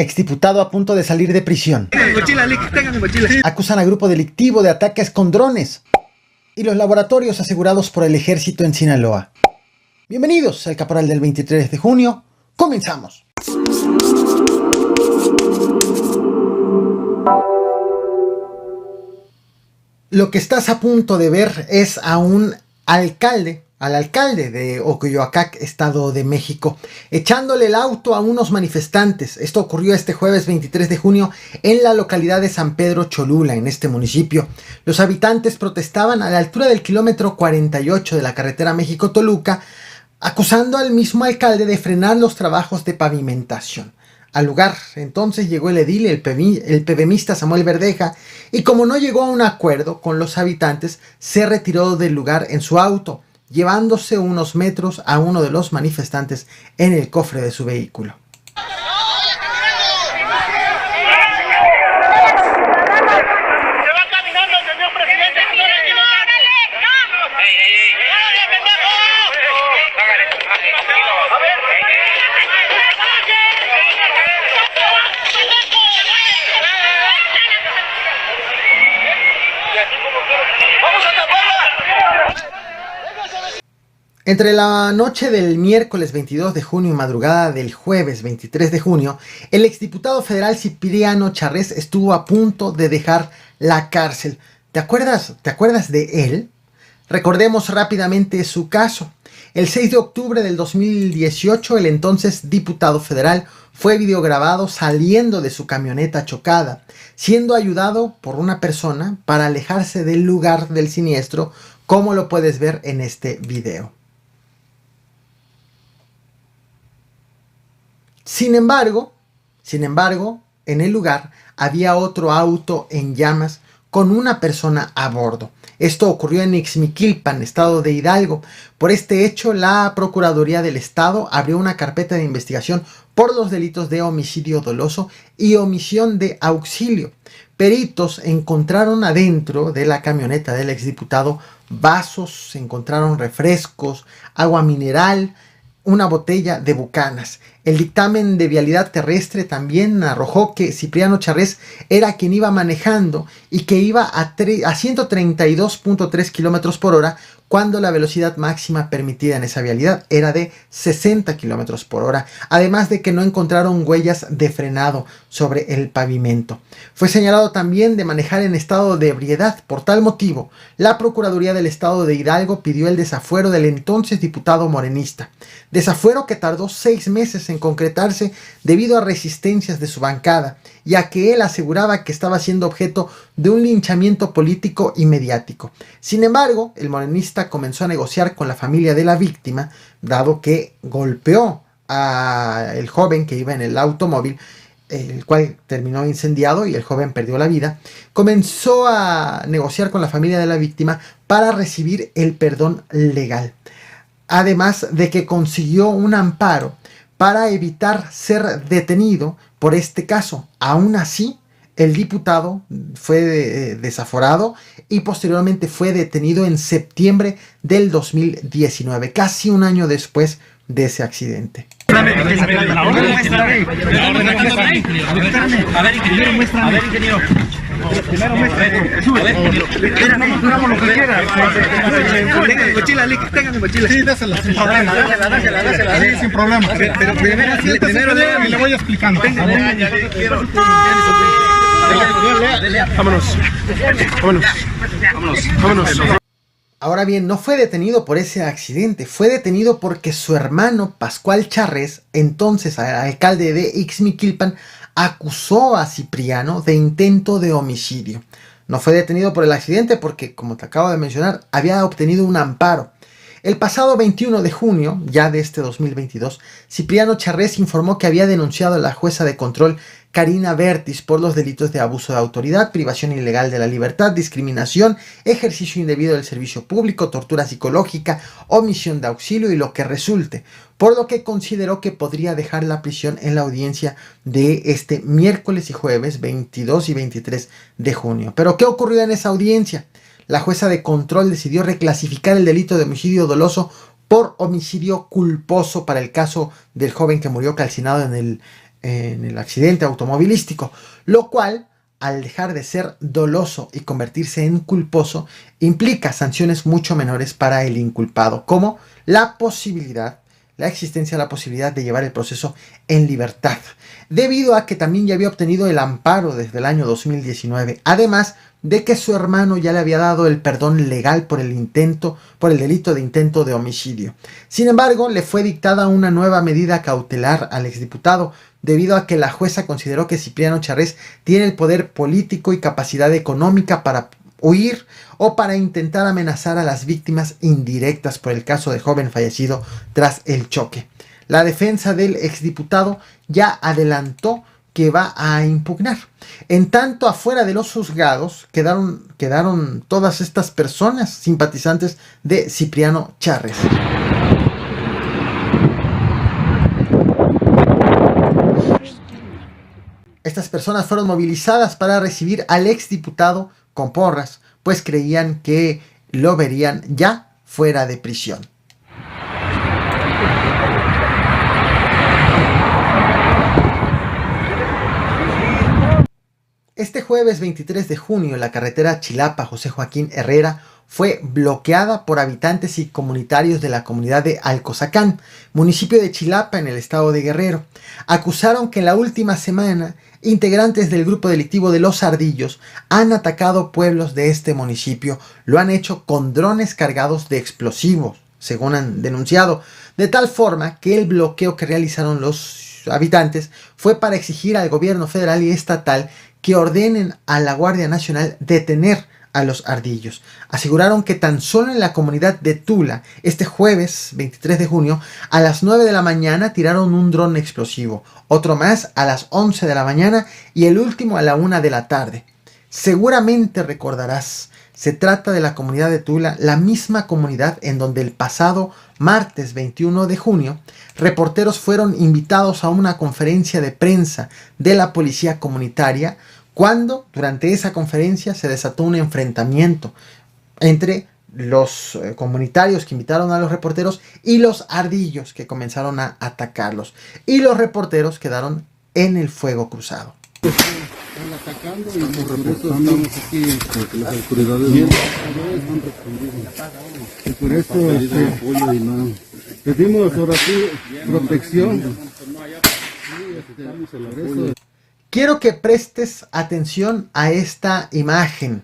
Exdiputado a punto de salir de prisión. Acusan a grupo delictivo de ataques con drones. Y los laboratorios asegurados por el ejército en Sinaloa. Bienvenidos al Caporal del 23 de junio. Comenzamos. Lo que estás a punto de ver es a un alcalde, al alcalde de Ocoyoacac, Estado de México, echándole el auto a unos manifestantes. Esto ocurrió este jueves 23 de junio en la localidad de San Pedro Cholula, en este municipio. Los habitantes protestaban a la altura del kilómetro 48 de la carretera México-Toluca, acusando al mismo alcalde de frenar los trabajos de pavimentación. Al lugar entonces llegó el edil, el PBMista Samuel Verdeja, y como no llegó a un acuerdo con los habitantes, se retiró del lugar en su auto, llevándose unos metros a uno de los manifestantes en el cofre de su vehículo. Entre la noche del miércoles 22 de junio y madrugada del jueves 23 de junio, el exdiputado federal Cipriano Charrés estuvo a punto de dejar la cárcel. ¿Te acuerdas de él? Recordemos rápidamente su caso. El 6 de octubre del 2018, el entonces diputado federal fue videograbado saliendo de su camioneta chocada, siendo ayudado por una persona para alejarse del lugar del siniestro, como lo puedes ver en este video. Sin embargo, en el lugar había otro auto en llamas con una persona a bordo. Esto ocurrió en Ixmiquilpan, estado de Hidalgo. Por este hecho, la Procuraduría del Estado abrió una carpeta de investigación por los delitos de homicidio doloso y omisión de auxilio. Peritos encontraron adentro de la camioneta del exdiputado vasos, se encontraron refrescos, agua mineral, una botella de Bucanas. El dictamen de vialidad terrestre también arrojó que Cipriano Charrés era quien iba manejando y que iba a 132.3 kilómetros por hora cuando la velocidad máxima permitida en esa vialidad era de 60 kilómetros por hora, además de que no encontraron huellas de frenado sobre el pavimento. Fue señalado también de manejar en estado de ebriedad. Por tal motivo, la Procuraduría del Estado de Hidalgo pidió el desafuero del entonces diputado morenista. Desafuero que tardó 6 meses en concretarse debido a resistencias de su bancada, ya que él aseguraba que estaba siendo objeto de un linchamiento político y mediático. Sin embargo, el morenista comenzó a negociar con la familia de la víctima, dado que golpeó al joven que iba en el automóvil, el cual terminó incendiado y el joven perdió la vida. Comenzó a negociar con la familia de la víctima para recibir el perdón legal, además de que consiguió un amparo para evitar ser detenido por este caso. Aún así, el diputado fue desaforado y posteriormente fue detenido en septiembre del 2019, casi un año después de ese accidente. A ver, ingeniero. Primero muestra. Hagamos lo que quiera. Tenga mi mochila, tenga mi mochila. Sí, dásela, sin problema. Dásela. Sí, sin problema. Pero primero le voy explicando. Vámonos. Ahora bien, no fue detenido por ese accidente, fue detenido porque su hermano Pascual Charrés, entonces alcalde de Ixmiquilpan, acusó a Cipriano de intento de homicidio. No fue detenido por el accidente porque, como te acabo de mencionar, había obtenido un amparo. El pasado 21 de junio, ya de este 2022, Cipriano Charrés informó que había denunciado a la jueza de control Karina Bertis por los delitos de abuso de autoridad, privación ilegal de la libertad, discriminación, ejercicio indebido del servicio público, tortura psicológica, omisión de auxilio y lo que resulte, por lo que consideró que podría dejar la prisión en la audiencia de este miércoles y jueves 22 y 23 de junio. ¿Pero qué ocurrió en esa audiencia? La jueza de control decidió reclasificar el delito de homicidio doloso por homicidio culposo para el caso del joven que murió calcinado en en el accidente automovilístico, lo cual, al dejar de ser doloso y convertirse en culposo, implica sanciones mucho menores para el inculpado, como la existencia de la posibilidad de llevar el proceso en libertad, debido a que también ya había obtenido el amparo desde el año 2019, además de que su hermano ya le había dado el perdón legal por el delito de intento de homicidio. Sin embargo, le fue dictada una nueva medida cautelar al exdiputado, debido a que la jueza consideró que Cipriano Charrés tiene el poder político y capacidad económica para huir o para intentar amenazar a las víctimas indirectas por el caso del joven fallecido tras el choque. La defensa del exdiputado ya adelantó que va a impugnar. En tanto, afuera de los juzgados quedaron todas estas personas simpatizantes de Cipriano Charrés. Estas personas fueron movilizadas para recibir al exdiputado con porras, pues creían que lo verían ya fuera de prisión. Este jueves 23 de junio, la carretera Chilapa-José Joaquín Herrera fue bloqueada por habitantes y comunitarios de la comunidad de Alcozacán, municipio de Chilapa en el estado de Guerrero. Acusaron que en la última semana integrantes del grupo delictivo de Los Ardillos han atacado pueblos de este municipio. Lo han hecho con drones cargados de explosivos, según han denunciado, de tal forma que el bloqueo que realizaron los habitantes fue para exigir al gobierno federal y estatal que ordenen a la Guardia Nacional detener a los ardillos. Aseguraron que tan solo en la comunidad de Tula, este jueves 23 de junio, a las 9 de la mañana tiraron un dron explosivo, otro más a las 11 de la mañana y el último a la 1 de la tarde. Seguramente recordarás, se trata de la comunidad de Tula, la misma comunidad en donde el pasado martes 21 de junio, reporteros fueron invitados a una conferencia de prensa de la policía comunitaria, cuando durante esa conferencia se desató un enfrentamiento entre los comunitarios que invitaron a los reporteros y los ardillos que comenzaron a atacarlos. Y los reporteros quedaron en el fuego cruzado. Están atacando y estamos aquí porque las autoridades no han respondido. Y por eso pedimos ahora sí protección. Quiero que prestes atención a esta imagen.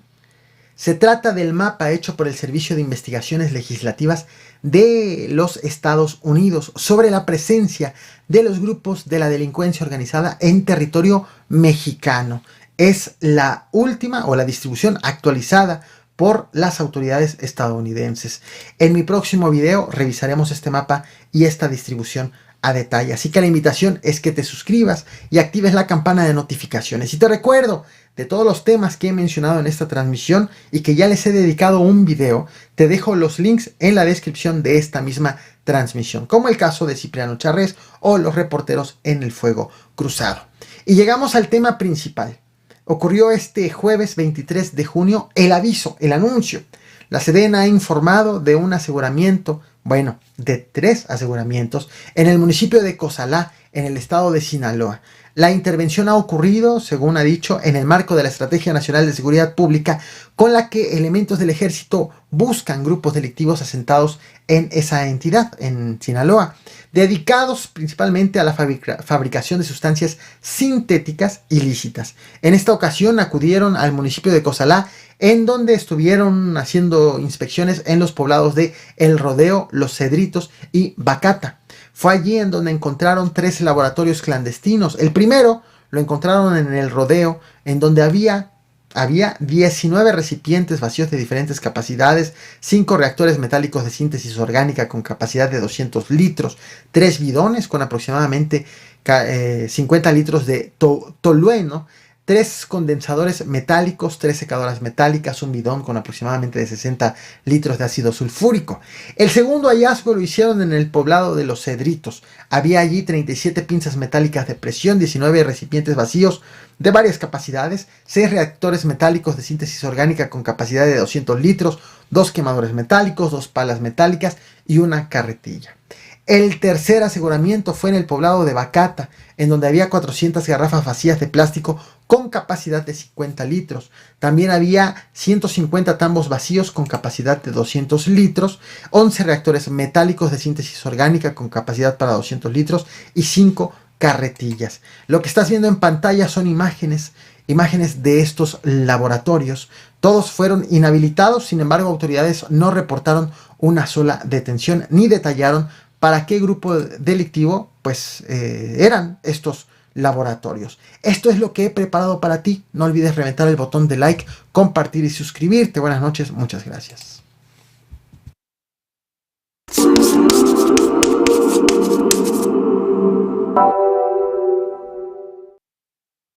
Se trata del mapa hecho por el Servicio de Investigaciones Legislativas de los Estados Unidos sobre la presencia de los grupos de la delincuencia organizada en territorio mexicano. Es la última o la distribución actualizada por las autoridades estadounidenses. En mi próximo video revisaremos este mapa y esta distribución a detalle. Así que la invitación es que te suscribas y actives la campana de notificaciones. Y te recuerdo de todos los temas que he mencionado en esta transmisión y que ya les he dedicado un video, te dejo los links en la descripción de esta misma transmisión, como el caso de Cipriano Charrés o los reporteros en el fuego cruzado. Y llegamos al tema principal. Ocurrió este jueves 23 de junio el aviso, el anuncio. La Sedena ha informado de un aseguramiento, de 3 aseguramientos en el municipio de Cozalá, en el estado de Sinaloa. La intervención ha ocurrido, según ha dicho, en el marco de la Estrategia Nacional de Seguridad Pública, con la que elementos del ejército buscan grupos delictivos asentados en esa entidad, en Sinaloa, dedicados principalmente a la fabricación de sustancias sintéticas ilícitas. En esta ocasión acudieron al municipio de Cozalá, en donde estuvieron haciendo inspecciones en los poblados de El Rodeo, Los Cedritos y Bacata. Fue allí en donde encontraron 3 laboratorios clandestinos. El primero lo encontraron en El Rodeo, en donde había 19 recipientes vacíos de diferentes capacidades, 5 reactores metálicos de síntesis orgánica con capacidad de 200 litros, 3 bidones con aproximadamente 50 litros de tolueno, 3 condensadores metálicos, 3 secadoras metálicas, un bidón con aproximadamente de 60 litros de ácido sulfúrico. El segundo hallazgo lo hicieron en el poblado de Los Cedritos. Había allí 37 pinzas metálicas de presión, 19 recipientes vacíos de varias capacidades, 6 reactores metálicos de síntesis orgánica con capacidad de 200 litros, 2 quemadores metálicos, 2 palas metálicas y una carretilla. El tercer aseguramiento fue en el poblado de Bacata, en donde había 400 garrafas vacías de plástico con capacidad de 50 litros. También había 150 tambos vacíos con capacidad de 200 litros, 11 reactores metálicos de síntesis orgánica con capacidad para 200 litros y 5 carretillas. Lo que estás viendo en pantalla son imágenes de estos laboratorios. Todos fueron inhabilitados, sin embargo, autoridades no reportaron una sola detención ni detallaron para qué grupo delictivo eran estos laboratorios. Esto es lo que he preparado para ti. No olvides reventar el botón de like, compartir y suscribirte. Buenas noches, muchas gracias.